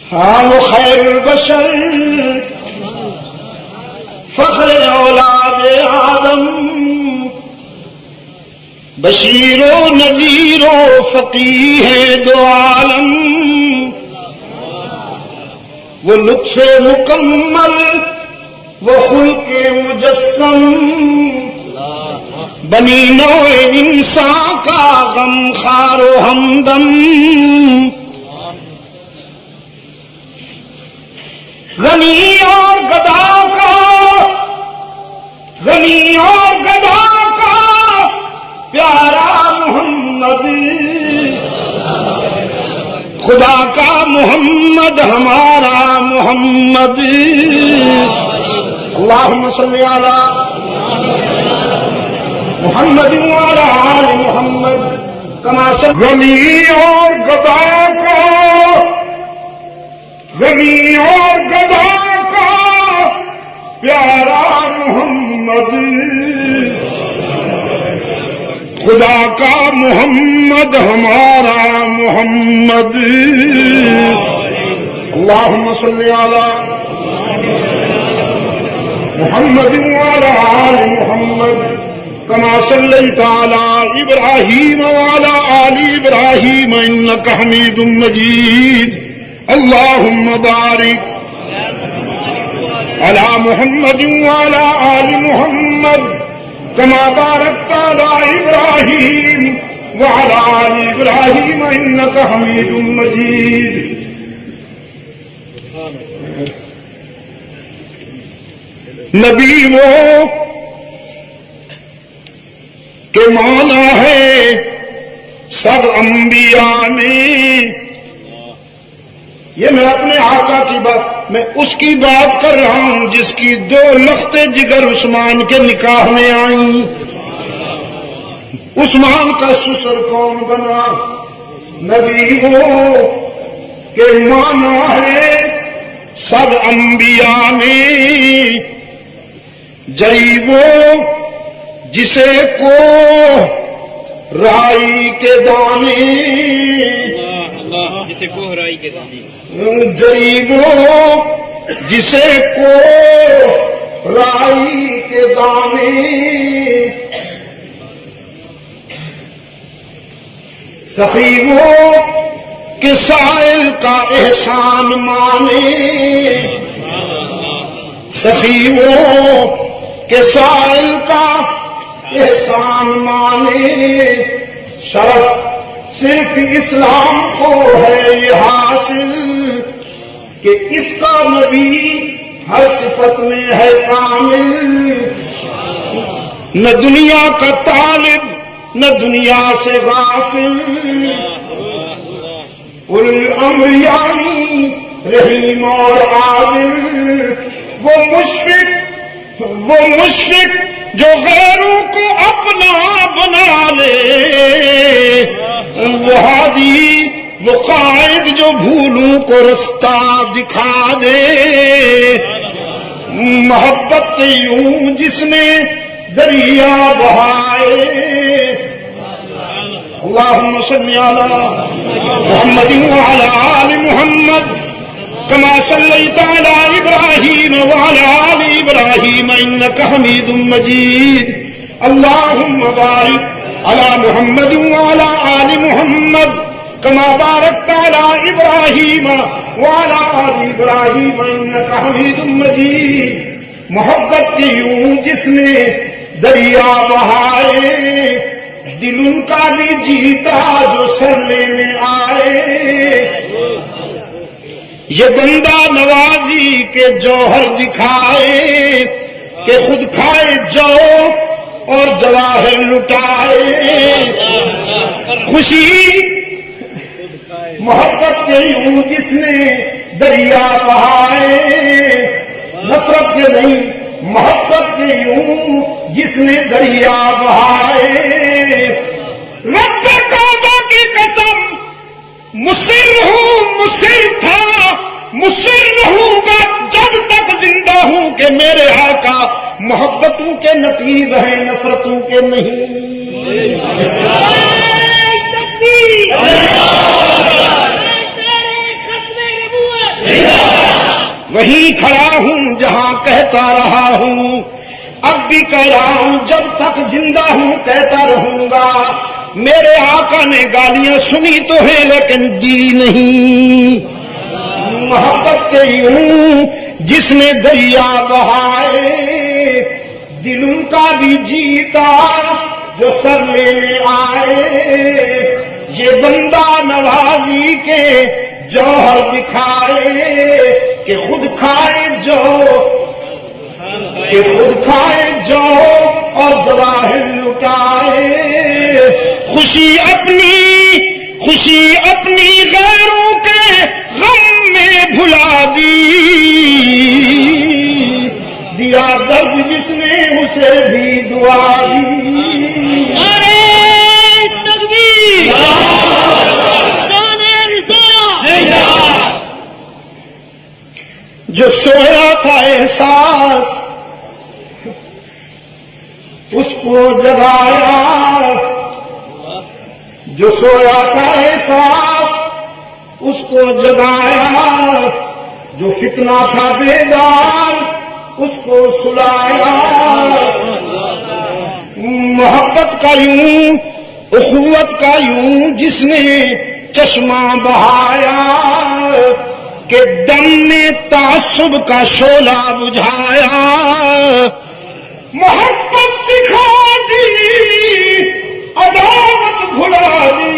ہاں وہ خیر البشر فخر اولاد آدم بشیر و نذیر و فقیہ دو عالم وہ لطف مکمل وہ خلق مجسم بنی نوع انسان کا غم خار و ہمدم غنی اور گدا کا پیارا محمد خدا کا محمد ہمارا محمد اللہم صلی علی محمد وعلی آل محمد کما صلی غنی اور گدا کا پیارا محمد خدا کا محمد ہمارا محمد اللہم صلی علی محمد وعلی آل محمد کما صلیت علی ابراہیم وعلی آل ابراہیم انک حمید مجید اللہم بارک علی محمد وعلی آل محمد کما بارکت علی ابراہیم وعلی آل ابراہیم انک حمید مجید نبی وہ کہ مانا ہے سب انبیاء نے یہ میں اپنے آقا کی بات میں اس کی بات کر رہا ہوں جس کی 2 لخت جگر عثمان کے نکاح میں آئیں عثمان کا سسر کون بنا نبی وہ کہ مانا ہے سب انبیاء نے جئی وہ جسے کو رائی کے دانے جسے کو رائی کے دانے جئی وہ جسے کو رائی کے دانے سخی وہ کہ سائل کا احسان مانے سخی وہ کہ سائل کا احسان مانے شرف صرف اسلام کو ہے یہ حاصل کہ اس کا نبی ہر صفت میں ہے کامل نہ دنیا کا طالب نہ دنیا سے غافل اولو الامر یعنی رحیم اور عادل وہ مشرک جو غیروں کو اپنا بنا لے وہ ہادی وہ قائد جو بھولوں کو رستہ دکھا دے محبت کے یوں جس نے دریا بہائے اللہم صلی علی محمد وعلی آل محمد کما صلیت علی ابراہیم وعلی آل ابراہیم انک حمید مجید اللہم بارک علی محمد وعلی آل محمد کما بارکت علی ابراہیم وعلی آل ابراہیم انک حمید مجید محبت کی یوں جس نے دریا بہائے دل ان کا بھی جیتا جو سر لینے آئے یہ بندہ نوازی کے جوہر دکھائے کہ خود کھائے جو اور جواہر لٹائے خوشی محبت کے یوں جس نے دریا بہائے نفرت کے نہیں محبت کے یوں جس نے دریا بہائے رب کعبہ کی قسم مصر ہوں مصر تھا مصر رہوں گا جب تک زندہ ہوں کہ میرے آقا محبتوں کے نقیب ہیں نفرتوں کے نہیں وہیں کھڑا ہوں جہاں کہتا رہا ہوں، اب بھی کہہ رہا ہوں، جب تک زندہ ہوں کہتا رہوں گا۔ میرے آقا نے گالیاں سنی تو ہیں لیکن دی نہیں۔ محبت کے یوں جس نے دریا بہائے، دلوں کا بھی جیتا جو سر لینے آئے، یہ بندہ نوازی کے جوہر دکھائے کہ خود کھائے جو اور جواہر لٹائے۔ خوشی اپنی غیروں کے غم میں بھلا دیا درد جس نے اسے بھی دعا دی۔ نعرہ تکبیر، شان رسالت۔ جو سویا تھا احساس اس کو جگایا، جو سویا تھا احساس اس کو جگایا، جو فتنہ تھا بیدار اس کو سلایا۔ محبت کا یوں، اخوت کا یوں جس نے چشمہ بہایا کہ دم نے تعصب کا شعلہ بجھایا۔ محبت سکھا دی، عداوت بھلا دی،